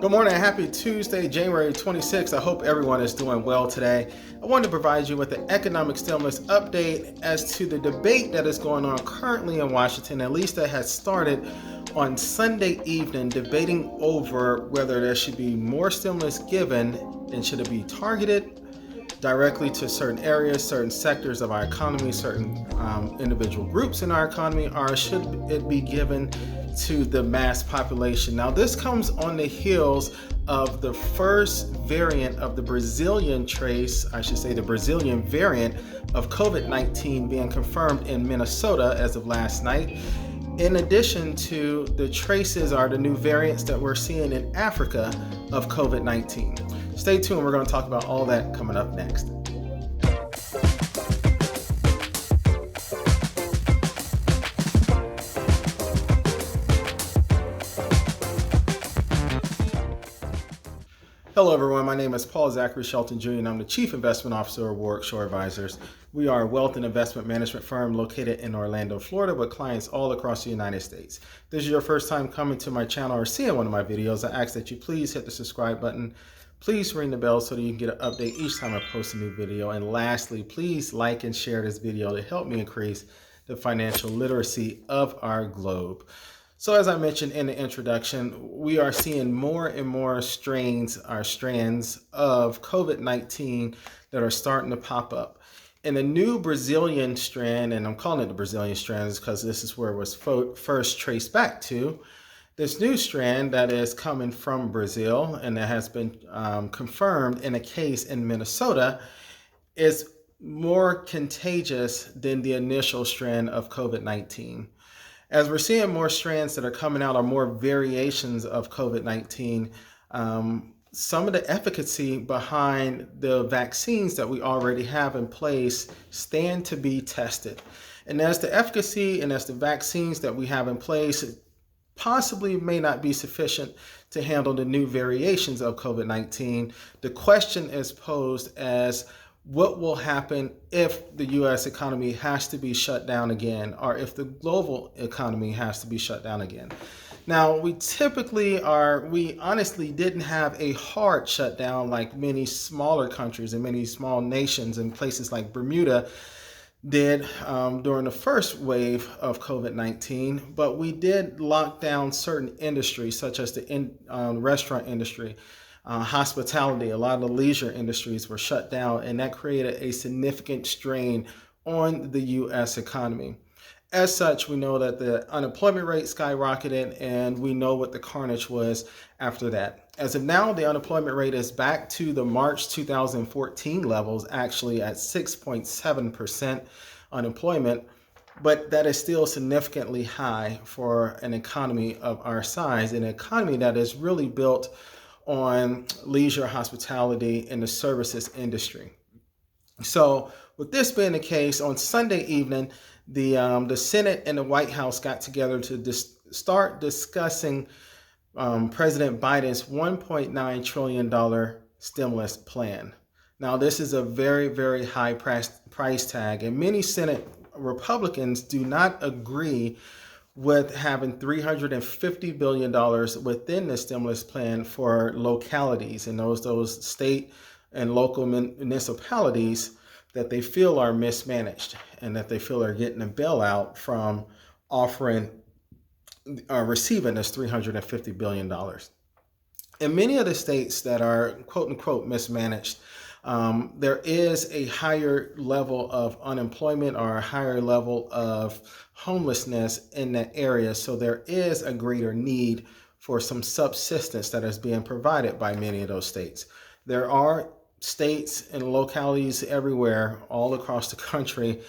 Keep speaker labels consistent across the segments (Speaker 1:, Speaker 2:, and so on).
Speaker 1: Good morning, happy Tuesday, January 26th. I hope everyone is doing well today. I wanted to provide you with an economic stimulus update as to the debate that is going on currently in Washington, at least that has started on Sunday evening, debating over whether there should be more stimulus given and should it be targeted directly to certain areas, certain sectors of our economy, certain individual groups in our economy, or should it be given to the mass population? Now, this comes on the heels of the first variant of the Brazilian the Brazilian variant of COVID-19 being confirmed in Minnesota as of last night. In addition to the traces are the new variants that we're seeing in Africa of COVID-19. Stay tuned, we're going to talk about all that coming up next. Hello everyone, my name is Paul Zachary Shelton Jr. and I'm the Chief Investment Officer of Warwick Shore Advisors. We are a wealth and investment management firm located in Orlando, Florida with clients all across the United States. If this is your first time coming to my channel or seeing one of my videos, I ask that you please hit the subscribe button. Please ring the bell so that you can get an update each time I post a new video. And lastly, please like and share this video to help me increase the financial literacy of our globe. So as I mentioned in the introduction, we are seeing more and more strands of COVID-19 that are starting to pop up. And the new Brazilian strand, and I'm calling it the Brazilian strands because this is where it was first traced back to, this new strand that is coming from Brazil and that has been confirmed in a case in Minnesota is more contagious than the initial strand of COVID-19. As we're seeing more strands that are coming out or more variations of COVID-19, some of the efficacy behind the vaccines that we already have in place stand to be tested. And as the efficacy and as the vaccines that we have in place possibly may not be sufficient to handle the new variations of COVID-19, the question is posed as what will happen if the U.S. economy has to be shut down again, or if the global economy has to be shut down again. Now, we honestly didn't have a hard shutdown like many smaller countries and many small nations and places like Bermuda did during the first wave of COVID-19, but we did lock down certain industries such as the restaurant industry, hospitality. A lot of the leisure industries were shut down, and that created a significant strain on the U.S. economy. As such, we know that the unemployment rate skyrocketed, and we know what the carnage was after that. As of now, the unemployment rate is back to the March 2014 levels, actually at 6.7% unemployment, but that is still significantly high for an economy of our size, an economy that is really built on leisure, hospitality, and the services industry. So with this being the case, on Sunday evening, the Senate and the White House got together to start discussing President Biden's $1.9 trillion stimulus plan. Now, this is a very, very high price tag, and many Senate Republicans do not agree with having $350 billion within the stimulus plan for localities and those state and local municipalities that they feel are mismanaged and that they feel are getting a bailout from receiving this $350 billion. In many of the states that are quote unquote mismanaged, there is a higher level of unemployment or a higher level of homelessness in that area. So there is a greater need for some subsistence that is being provided by many of those states. There are states and localities everywhere, all across the country,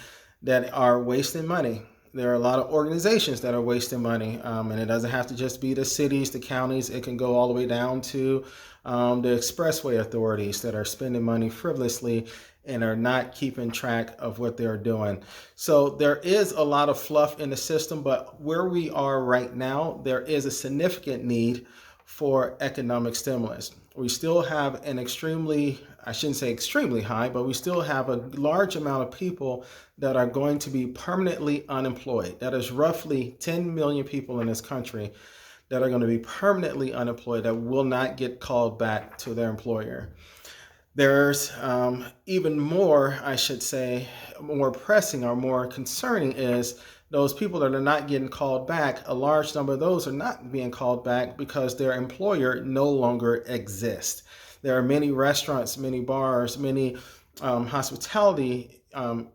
Speaker 1: that are wasting money. There are a lot of organizations that are wasting money, and it doesn't have to just be the cities, the counties. It can go all the way down to the expressway authorities that are spending money frivolously and are not keeping track of what they're doing. So there is a lot of fluff in the system, but where we are right now, there is a significant need for economic stimulus. We still have an I shouldn't say extremely high, but we still have a large amount of people that are going to be permanently unemployed. That is roughly 10 million people in this country that are going to be permanently unemployed that will not get called back to their employer. There's even more, I should say, more pressing or more concerning is those people that are not getting called back. A large number of those are not being called back because their employer no longer exists. There are many restaurants, many bars, many hospitality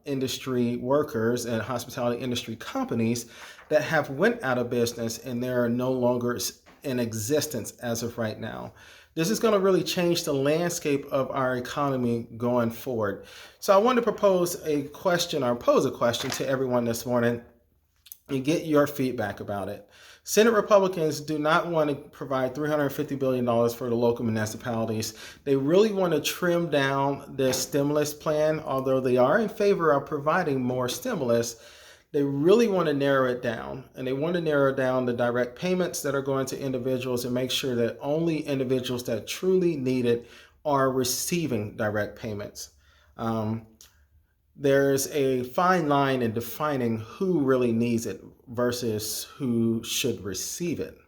Speaker 1: industry workers and hospitality industry companies that have went out of business and they're no longer in existence as of right now. This is going to really change the landscape of our economy going forward. So I want to pose a question to everyone this morning and get your feedback about it. Senate Republicans do not want to provide $350 billion for the local municipalities. They really want to trim down this stimulus plan, although they are in favor of providing more stimulus. They really want to narrow it down, and they want to narrow down the direct payments that are going to individuals and make sure that only individuals that truly need it are receiving direct payments. There's a fine line in defining who really needs it versus who should receive it.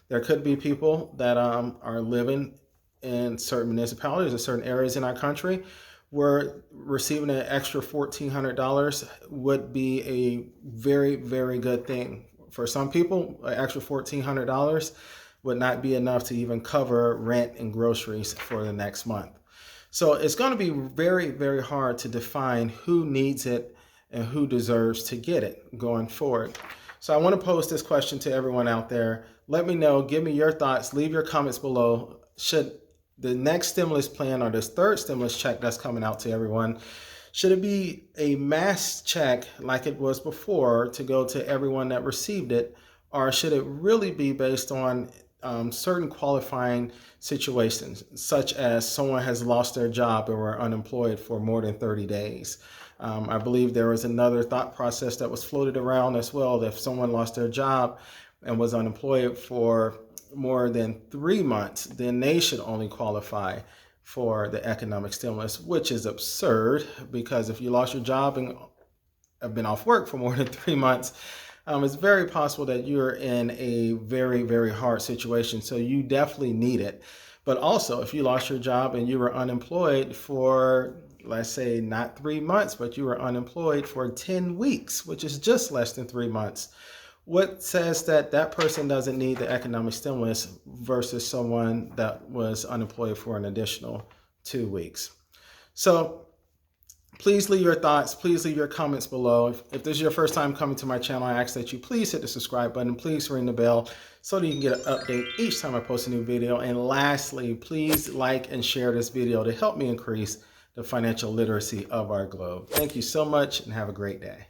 Speaker 1: There could be people that are living in certain municipalities or certain areas in our country where receiving an extra $1,400 would be a very, very good thing. For some people, an extra $1,400 would not be enough to even cover rent and groceries for the next month. So it's going to be very, very hard to define who needs it and who deserves to get it going forward. So I want to pose this question to everyone out there. Let me know, give me your thoughts, leave your comments below. Should the next stimulus plan or this third stimulus check that's coming out to everyone, should it be a mass check like it was before to go to everyone that received it, or should it really be based on certain qualifying situations, such as someone has lost their job or were unemployed for more than 30 days? I believe there was another thought process that was floated around as well, that if someone lost their job and was unemployed for more than 3 months, then they should only qualify for the economic stimulus, which is absurd, because if you lost your job and have been off work for more than 3 months, it's very possible that you're in a very, very hard situation. So you definitely need it. But also, if you lost your job and you were unemployed for, let's say, not 3 months, but you were unemployed for 10 weeks, which is just less than 3 months, what says that that person doesn't need the economic stimulus versus someone that was unemployed for an additional 2 weeks? So please leave your thoughts. Please leave your comments below. If this is your first time coming to my channel, I ask that you please hit the subscribe button. Please ring the bell so that you can get an update each time I post a new video. And lastly, please like and share this video to help me increase the financial literacy of our globe. Thank you so much and have a great day.